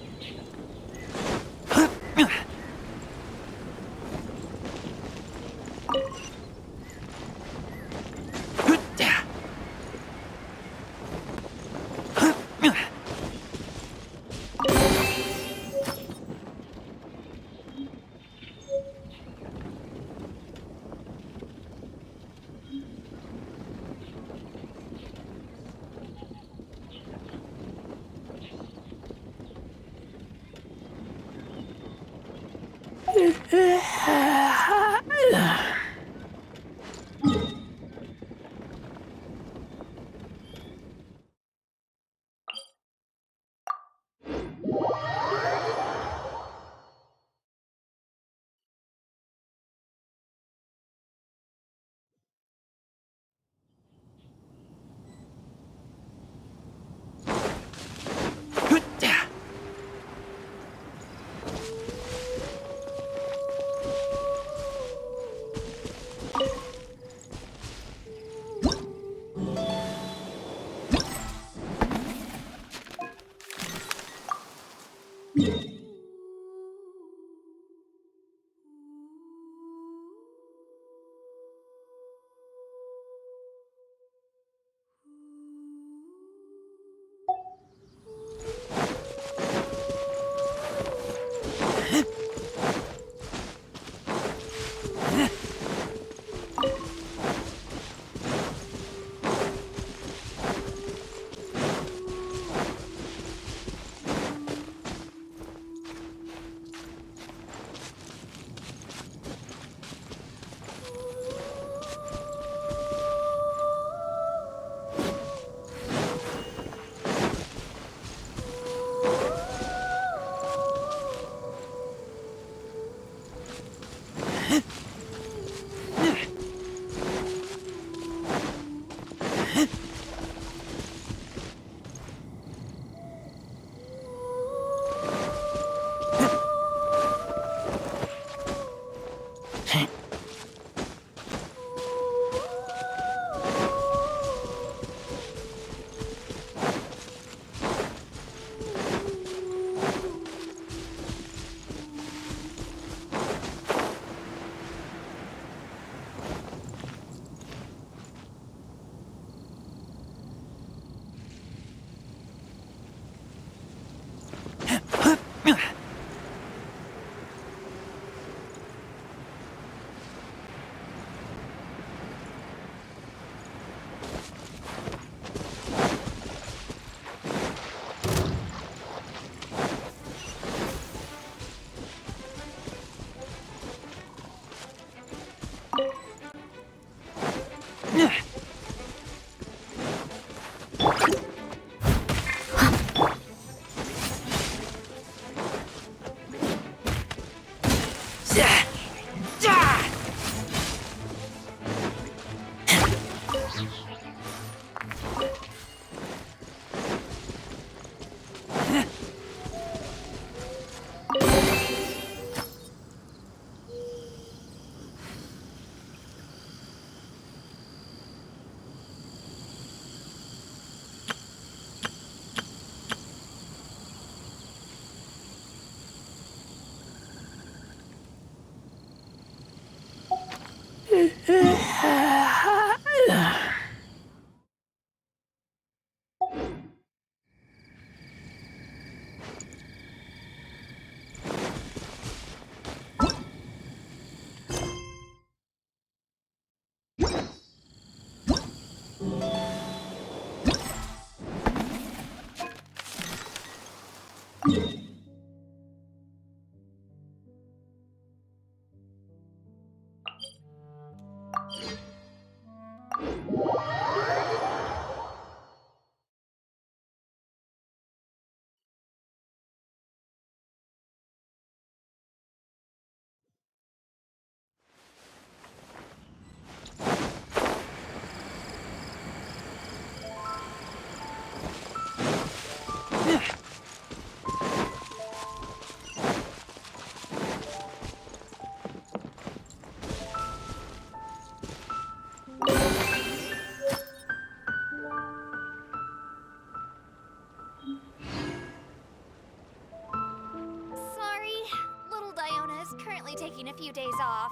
currently taking a few days off.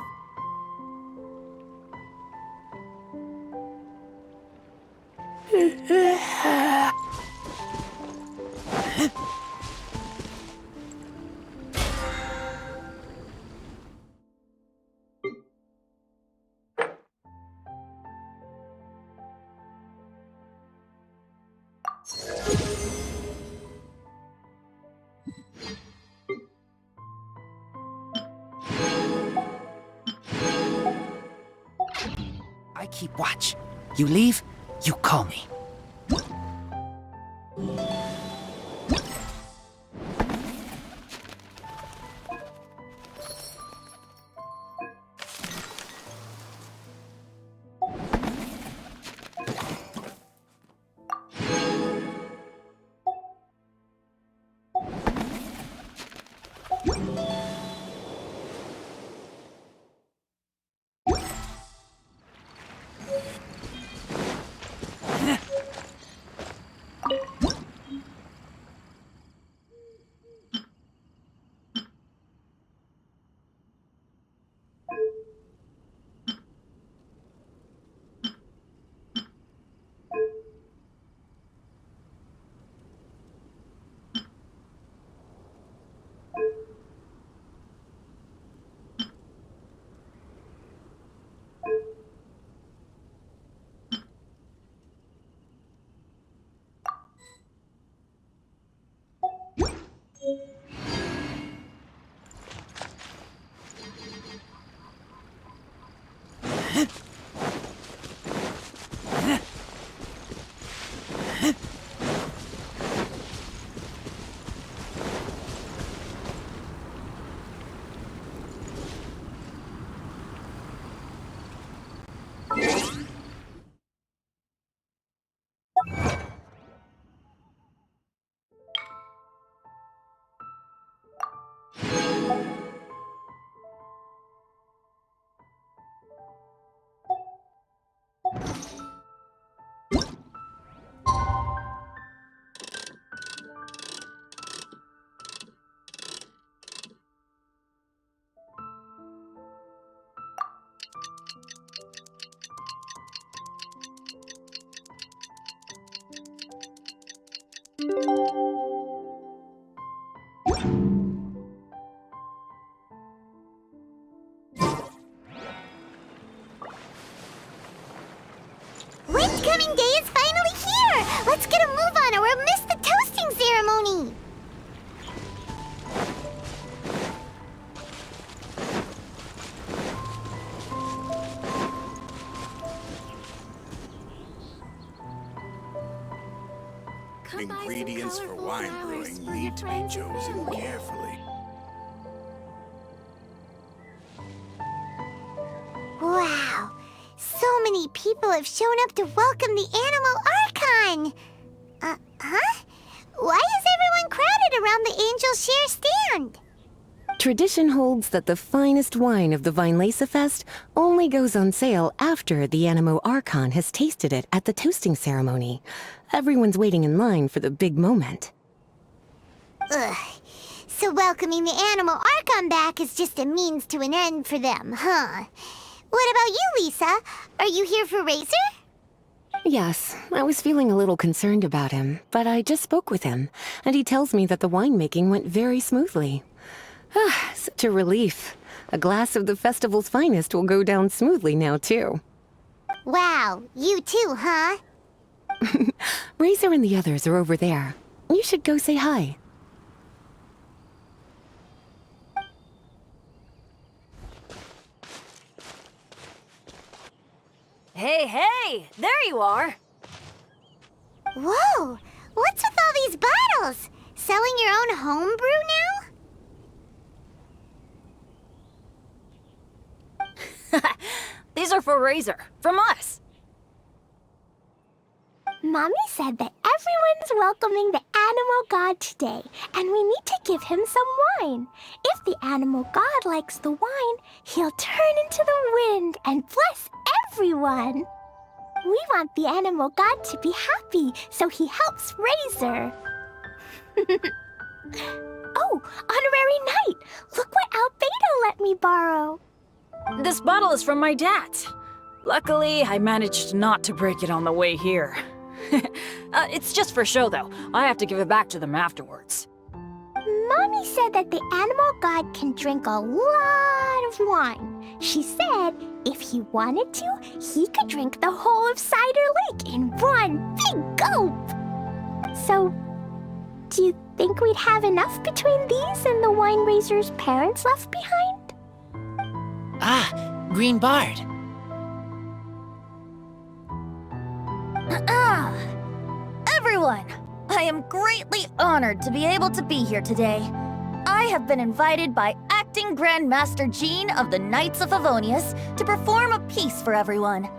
I keep watch. You leave, you call me. Windcoming Day is finally here! Let's get a move on or we'll miss the toasting ceremony! Ingredients for wine brewing need to be chosen carefully. Wow! So many people have shown up to welcome the Animal Archon! Huh? Why is everyone crowded around the Angel Share stand? Tradition holds that the finest wine of the Vinelasa Fest only goes on sale after the Animo Archon has tasted it at the toasting ceremony. Everyone's waiting in line for the big moment. Ugh. So welcoming the Animal Archon back is just a means to an end for them, huh? What about you, Lisa? Are you here for Razor? Yes, I was feeling a little concerned about him, but I just spoke with him, and he tells me that the winemaking went very smoothly. Ah, such a relief. A glass of the festival's finest will go down smoothly now, too. Wow, you too, huh? Razor and the others are over there. You should go say hi. Hey, hey! There you are! Whoa! What's with all these bottles? Selling your own homebrew now? These are for Razor, from us. Mommy said that everyone's welcoming the Animal God today, and we need to give him some wine. If the Animal God likes the wine, he'll turn into the wind and bless everyone. We want the Animal God to be happy, so he helps Razor. Oh, Honorary Knight! Look what Albedo let me borrow. This bottle is from my dad. Luckily, I managed not to break it on the way here. It's just for show, though. I have to give it back to them afterwards. Mommy said that the Animal God can drink a lot of wine. She said if he wanted to, he could drink the whole of Cider Lake in one big gulp. So, do you think we'd have enough between these and the wine raiser's parents left behind? Ah, Green Bard. everyone! I am greatly honored to be able to be here today. I have been invited by Acting Grandmaster Jean of the Knights of Favonius to perform a piece for everyone.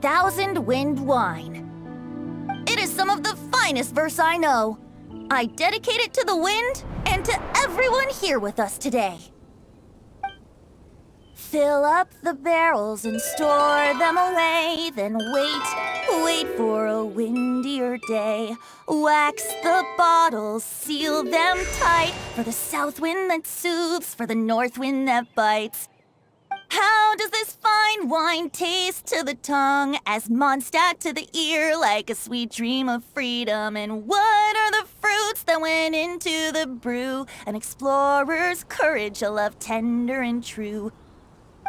Thousand Wind Wine. It is some of the finest verse I know. I dedicate it to the wind and to everyone here with us today. Fill up the barrels and store them away, then wait for a windier day. Wax the bottles, seal them tight, for the south wind that soothes, for the north wind that bites. How does this fine wine taste to the tongue, as Mondstadt to the ear, like a sweet dream of freedom? And what are the fruits that went into the brew? An explorer's courage, a love tender and true.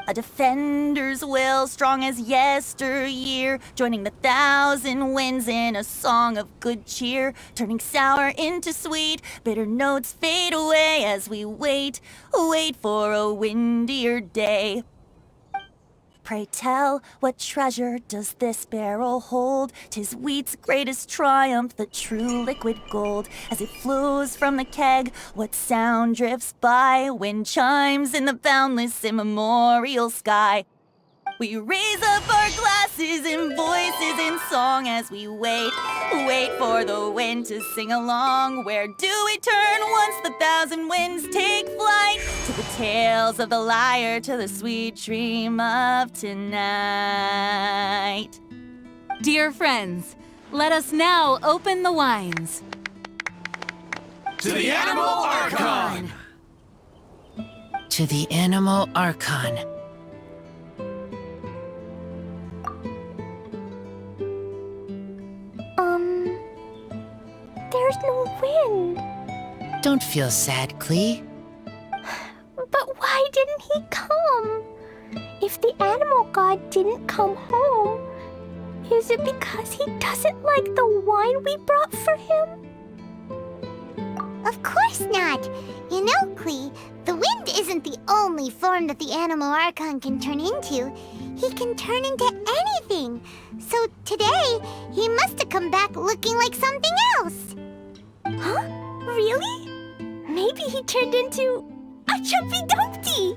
A defender's will, strong as yesteryear, joining the thousand winds in a song of good cheer, turning sour into sweet, bitter notes fade away as we wait for a windier day. Pray tell, what treasure does this barrel hold? 'Tis wheat's greatest triumph, the true liquid gold. As it flows from the keg, what sound drifts by? Wind chimes in the boundless immemorial sky. We raise up our glasses and voices in song as we wait for the wind to sing along. Where do we turn once the thousand winds take flight? To the tales of the lyre, to the sweet dream of tonight. Dear friends, let us now open the wines. To the Animal Archon! To the Animal Archon. There's no wind. Don't feel sad, Klee. But why didn't he come? If the animal god didn't come home, is it because he doesn't like the wine we brought for him? Of course not. You know, Klee, the wind isn't the only form that the Animal Archon can turn into. He can turn into anything. So today, he must have come back looking like something else. Huh? Really? Maybe he turned into a Jumpy Dumpty.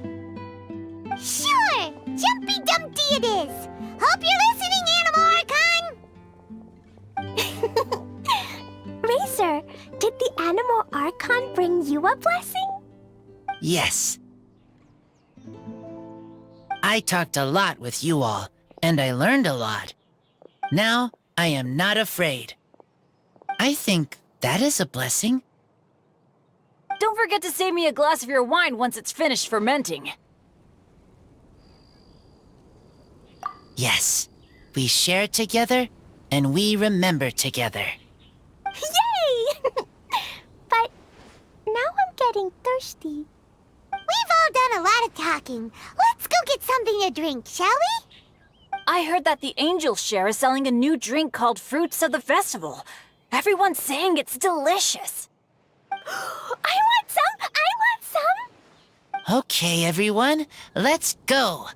Sure, Jumpy Dumpty it is. Hope you're listening, Animal Archon. Racer, did the Animal Archon bring you a blessing? Yes. I talked a lot with you all, and I learned a lot. Now, I am not afraid. I think that is a blessing. Don't forget to save me a glass of your wine once it's finished fermenting. Yes, we share together, and we remember together. Yay! But now I'm getting thirsty. We've all done a lot of talking. Let's go get something to drink, shall we? I heard that the Angel Share is selling a new drink called Fruits of the Festival. Everyone's saying it's delicious. I want some! I want some! Okay, everyone, let's go.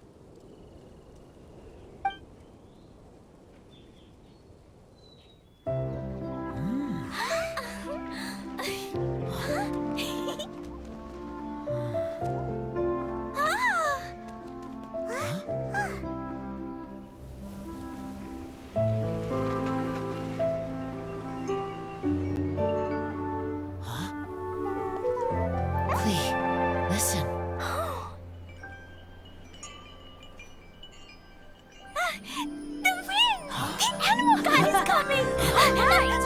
Listen. The wind! The Animal God is coming! Right!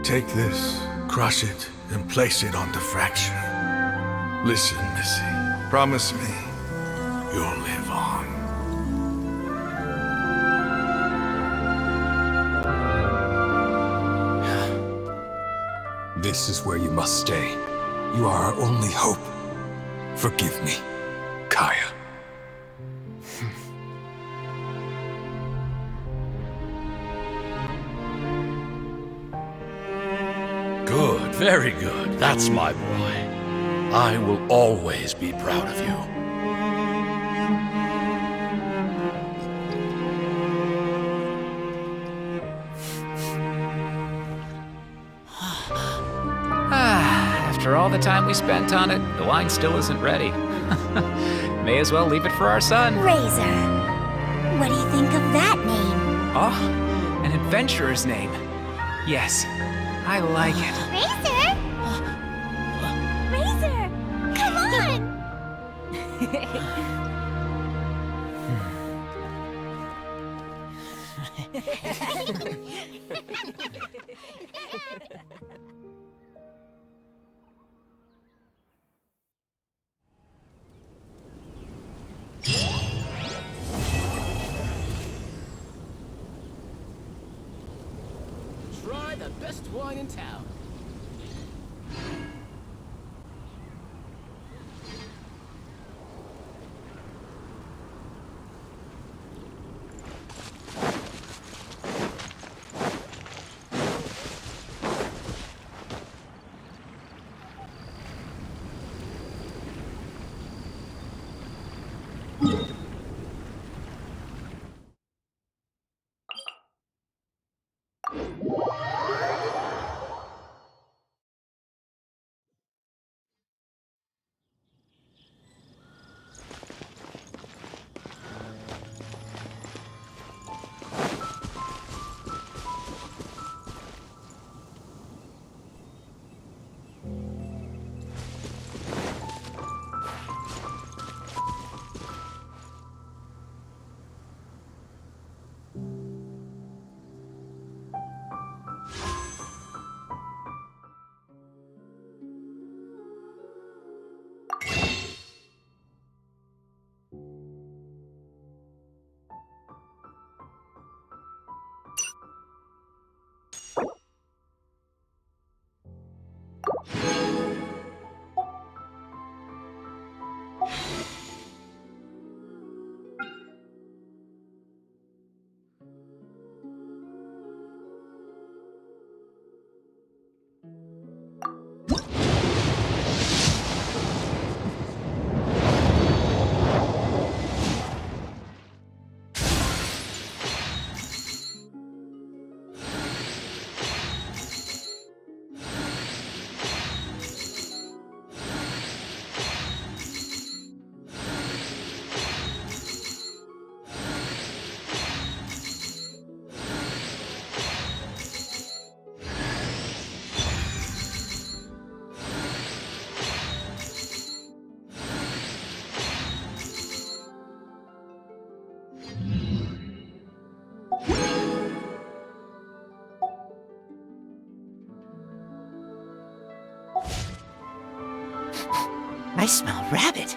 Take this, crush it, and place it on the fracture. Listen, Missy. Promise me you'll live on. This is where you must stay. You are our only hope. Forgive me, Kaya. Good, very good. That's my boy. I will always be proud of you. After all the time we spent on it, the wine still isn't ready. May as well leave it for our son. Razor. What do you think of that name? Oh, an adventurer's name. Yes, I like it. Razor! Come on! Try the best wine in town. I smell rabbit.